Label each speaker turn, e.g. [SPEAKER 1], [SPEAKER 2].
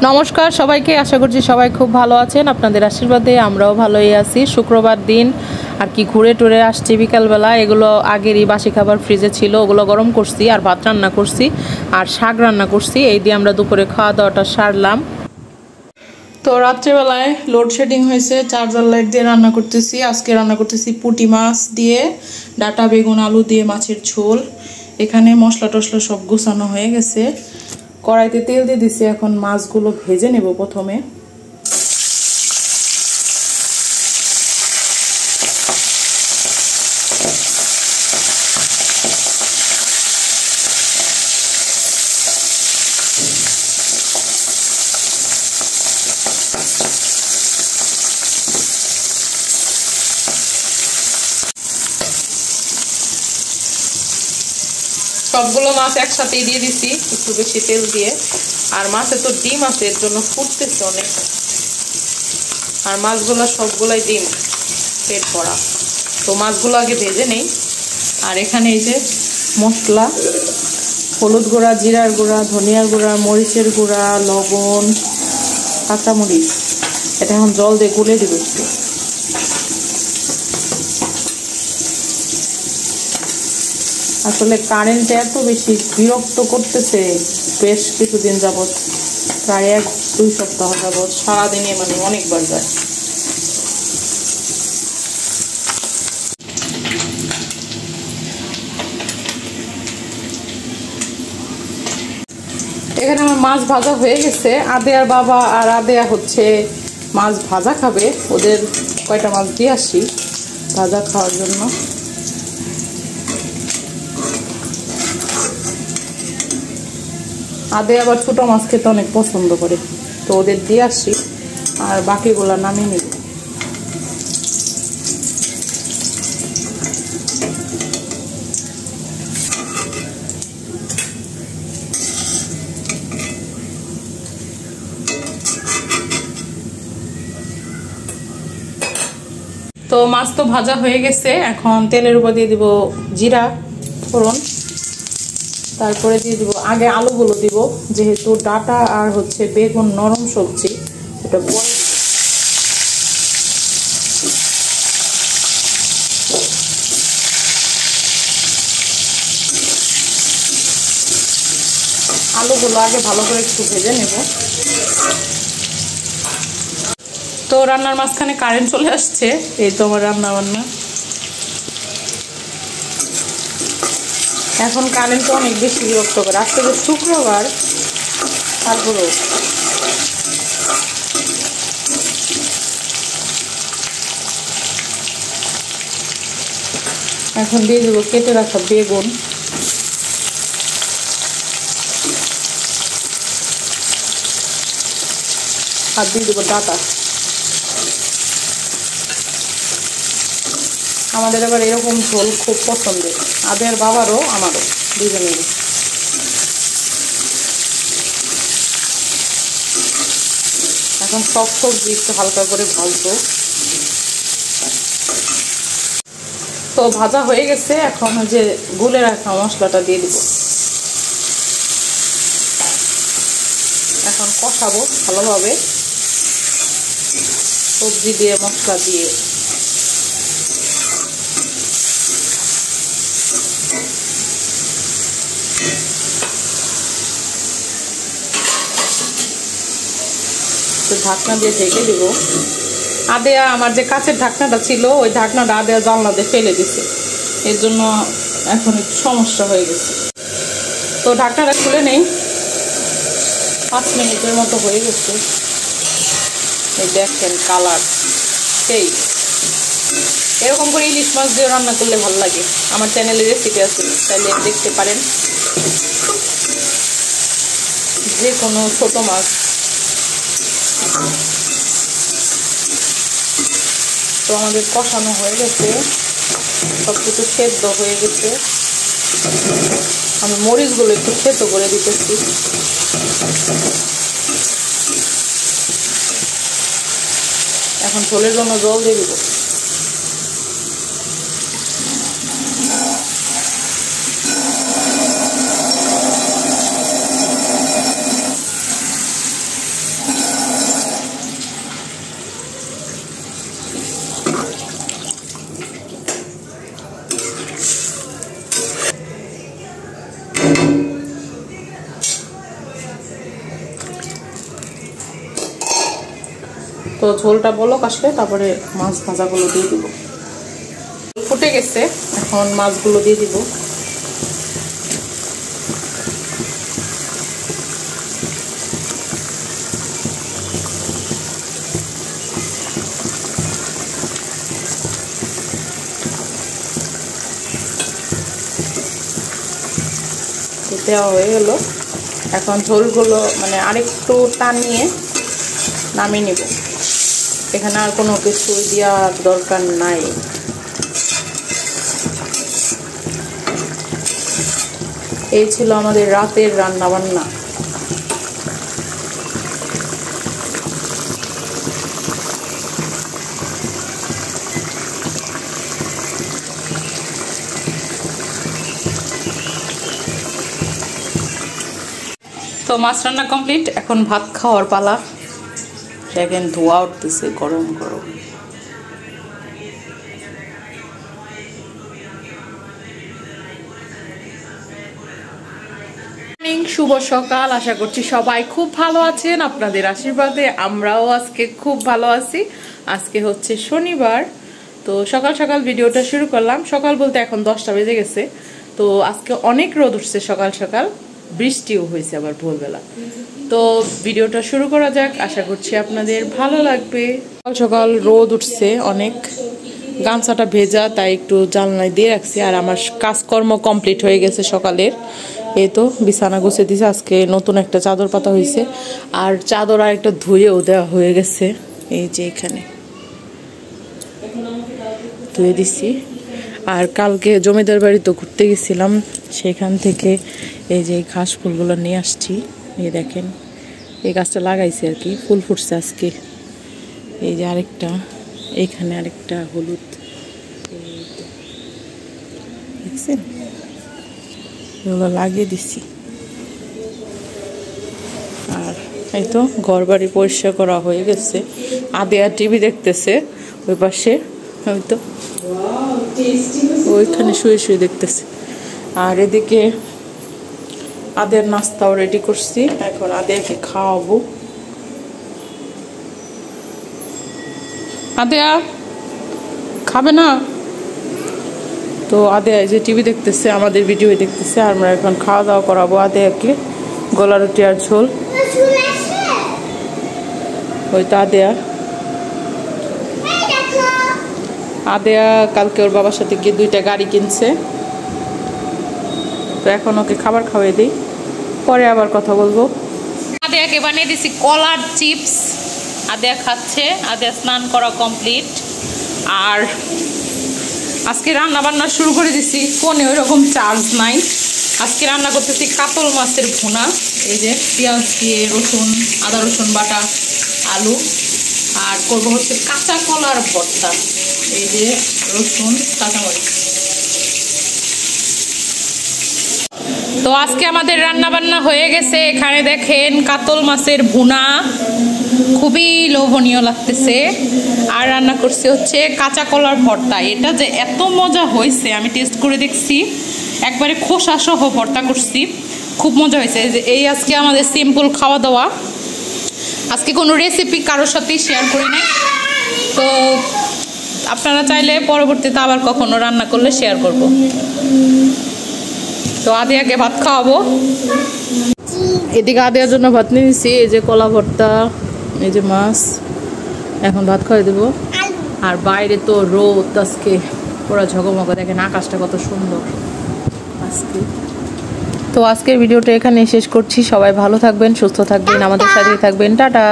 [SPEAKER 1] নমস্কার সবাইকে, আশা করছি সবাই খুব ভালো আছেন। আপনাদের আশীর্বাদে আমরাও ভালোই আছি। শুক্রবার দিন আর কি ঘুরে টুরে আসছি বিকালবেলা। এগুলো আগেরই বাসি খাবার ফ্রিজে ছিল, ওগুলো গরম করছি আর ভাত রান্না করছি আর শাক রান্না করছি। এই দিয়ে আমরা দুপুরে খাওয়া দাওয়াটা সারলাম। তো রাত্রেবেলায় লোডশেডিং হয়েছে, চার্জার লাইট দিয়ে রান্না করতেছি। আজকে রান্না করতেছি পুঁটি মাছ দিয়ে ডাটা বেগুন আলু দিয়ে মাছের ঝোল। এখানে মশলা টশলা সব গুছানো হয়ে গেছে। কড়াইতে তেল দিয়ে দিছি, এখন মাছগুলো ভেজে নেব প্রথমে। সবগুলো মাছ একসাথেই দিয়ে দিছি একটু বেশি তেল দিয়ে। আর মাছে তো ডিম আছে, এর জন্য ফুটতেছে অনেক। আর মাছগুলো সবগুলাই ডিম পেট ভরা। তো মাছগুলো আগে ভেজে নেই। আর এখানে এই যে মশলা, হলুদ গুঁড়া, জিরার গুঁড়া, ধনিয়ার গুঁড়া, মরিচের গুঁড়া, লবণ, কাঁচামরিচ, এটা এখন জল দিয়ে গুলে দিব একটু। আসলে কারেন্ট এত বেশি বিরক্ত করতেছে বেশ কিছুদিন যাবৎ, প্রায় 1-2 সপ্তাহ যাবৎ সারাদিনে মানে অনেকবার যায়। এখানে আমার মাছ ভাজা হয়ে গেছে। আদেয়ার বাবা আর আদেয়া হচ্ছে মাছ ভাজা খাবে, ওদের কয়টা মাছ দিয়ে আসি ভাজা খাওয়ার জন্য। আদে আবার ছোট মাছ খেতে অনেক পছন্দ করে, তো ওদের দিয়ে আসি আর বাকিগুলা নামিয়ে নিব। তো মাছ তো ভাজা হয়ে গেছে, এখন তেলের উপর দিয়ে দিব জিরা ফোড়ন, তারপরে দিয়ে দিব আগে আলুগুলো দিব, যেহেতু ডাটা আর হচ্ছে বেগুন নরম সবজি, এটা বয়েল। আলুগুলো আগে ভালো করে একটু ভেজে নেব। তো রান্নার মাঝখানে কারেন্ট চলে আসছে, এই তো আমার রান্না বান্না। এখন কারেন্ট অনেক বেশি বিরক্ত করে। আজকে যে শুক্রবার, তারপরেও এখন দিয়ে দেবো কেটে রাখা বেগুন, আর দিয়ে দেবো ডাটা। আমাদের আবার এরকম ঝোল খুব পছন্দের, আদের বাবারও আমারও, দুজনেরই। এখন সব সবজি একটু হালকা করে ভাজবো। তো ভাজা হয়ে গেছে, এখন যে গুলে রাখা মশলাটা দিয়ে দিব। এখন কষাবো ভালোভাবে সবজি দিয়ে, মশলা দিয়ে। ঢাকনা দিয়ে ঢেকে দিব। আদেয়া আমার যে কাঁচের ঢাকনাটা ছিল, ওই ঢাকনাটা আদেয়া জানলা দিয়ে ফেলে দিছে, এর জন্য এখন একটু সমস্যা হয়ে গেছে। তো ঢাকনাটা খুলে নেই। 5 মিনিটের মতো হয়ে গেছে। এই দেখেন কালার সেই। এরকম করে ইলিশ মাছ দিয়ে রান্না করলে ভালো লাগে। আমার চ্যানেলে রেসিপি আছে, তাহলে দেখতে পারেন। যে কোনো ছোট মাছ। তো আমাদের কষানো হয়ে গেছে, সব কিছু সেদ্ধ হয়ে গেছে। আমি মরিচগুলো একটু সেদ্ধ করে দিতেছি। এখন ঝোলের জন্য জল দিয়ে দিব। তো ঝোলটা বলক আসলে তারপরে মাছ ভাজাগুলো দিয়ে দিব। ফুটে গেছে, এখন মাছগুলো দিয়ে দিব। দেওয়া হয়ে গেল, এখন ঝোলগুলো মানে আরেকটু টানিয়ে নামিয়ে নিব। এখানে আর কোনো কিছু দেওয়ার দরকার নাই। এই ছিল আমাদের রাতের রান্না বান্না। তো মাছ রান্না কমপ্লিট, এখন ভাত খাওয়ার পালা। দেখেন ধোয়া উঠতেছে গরম গরম। শুভ সকাল, আশা করছি সবাই খুব ভালো আছেন। আপনাদের আশীর্বাদে আমরাও আজকে খুব ভালো আছি। আজকে হচ্ছে শনিবার, তো সকাল সকাল ভিডিওটা শুরু করলাম। সকাল বলতে এখন 10টা বেজে গেছে। তো আজকে অনেক রোদ উঠছে সকাল সকাল, বৃষ্টিও হয়েছে আবার ভোরবেলা। তো ভিডিওটা শুরু করা যাক, আশা করছি আপনাদের ভালো লাগবে। সকাল সকাল রোদ উঠছে অনেক, গামছাটা ভেজা তাই একটু জানলায় দিয়ে রাখছি। আর আমার কাজকর্ম কমপ্লিট হয়ে গেছে সকালের। এই তো বিছানা গুছিয়ে দিয়েছে, আজকে নতুন একটা চাদর পাতা হয়েছে। আর চাদর আর একটা ধুয়েও দেওয়া হয়ে গেছে, এই যে এখানে ধুয়ে দিছি। আর কালকে জমিদার বাড়ি তো ঘুরতে গেছিলাম, সেখান থেকে এই যে ঘাস ফুলগুলো নিয়ে আসছি। এই দেখেন, এই গাছটা লাগাইছে আর কি, ফুল ফুটছে আজকে। এই যে আরেকটা, এইখানে আরেকটা হলুদ, দেখছেন, এগুলো লাগিয়ে দিছি। আর এই তো ঘর বাড়ি পরিষ্কার করা হয়ে গেছে। আদিয়া টিভি দেখতেছে ওই পাশে, হয়তো ওইখানে শুয়ে শুয়ে দেখতেছে। আর এদিকে আদিয়ার নাস্তাও রেডি করছি, এখন আদিয়াকে খাওয়াবো। আদিয়া খাবে না তো, আদিয়া যে টিভি দেখতেছে, আমাদের ভিডিও দেখতেছে। আর আমরা এখন খাওয়া দাওয়া করাবো আদিয়াকে, গলা রুটি আর ঝোল। ওই তো আদিয়া কালকে ওর বাবার সাথে গিয়ে 2টা গাড়ি কিনছে। তো এখন ওকে খাবার খাওয়াই দিই, পরে আবার কথা বলবো। আদিয়াকে বানিয়ে দিছি কলার চিপস, আদিয়া খাচ্ছে। আদিয়া স্নান করা কমপ্লিট। আর আজকে রান্না বান্না শুরু করে দিছি, ফোনে ওই রকম চার্জ নাই। আজকে রান্না করতেছি কাতল মাছের ভুনা। এই যে পেঁয়াজ দিয়ে, রসুন, আদা রসুন বাটা, আলু। আর করবো হচ্ছে কাঁচা কলার ভর্তা। এই যে রসুন, কাঁচামরিচ। তো আজকে আমাদের রান্না বান্না হয়ে গেছে। এখানে দেখেন কাতল মাছের ভুনা, খুবই লোভনীয় লাগতেছে। আর রান্না করছি হচ্ছে কাঁচা কলার ভর্তা। এটা যে এত মজা হয়েছে, আমি টেস্ট করে দেখছি, একবারে খোসা সহ ভর্তা করছি, খুব মজা হয়েছে। এই আজকে আমাদের সিম্পল খাওয়া দাওয়া। আজকে কোনো রেসিপি কারোর সাথেই শেয়ার করি নাই। তো আপনারা চাইলে পরবর্তীতে আবার কখনো রান্না করলে শেয়ার করব। তো আদিয়াকে ভাত খাওয়াবো। এদিকে আদিয়ার জন্য ভাত নিয়ে নিছি, এই যে কলা ভর্তা, এই যে মাছ। এখন ভাত খাওয়াই দেবো। আর বাইরে তো রোদ আজকে পুরো ঝকমক, দেখেন আকাশটা কত সুন্দর আজকে। তো আজকের ভিডিওটা এখানে শেষ করছি। সবাই ভালো থাকবেন, সুস্থ থাকবেন, আমাদের সাথেই থাকবেন। টাটা।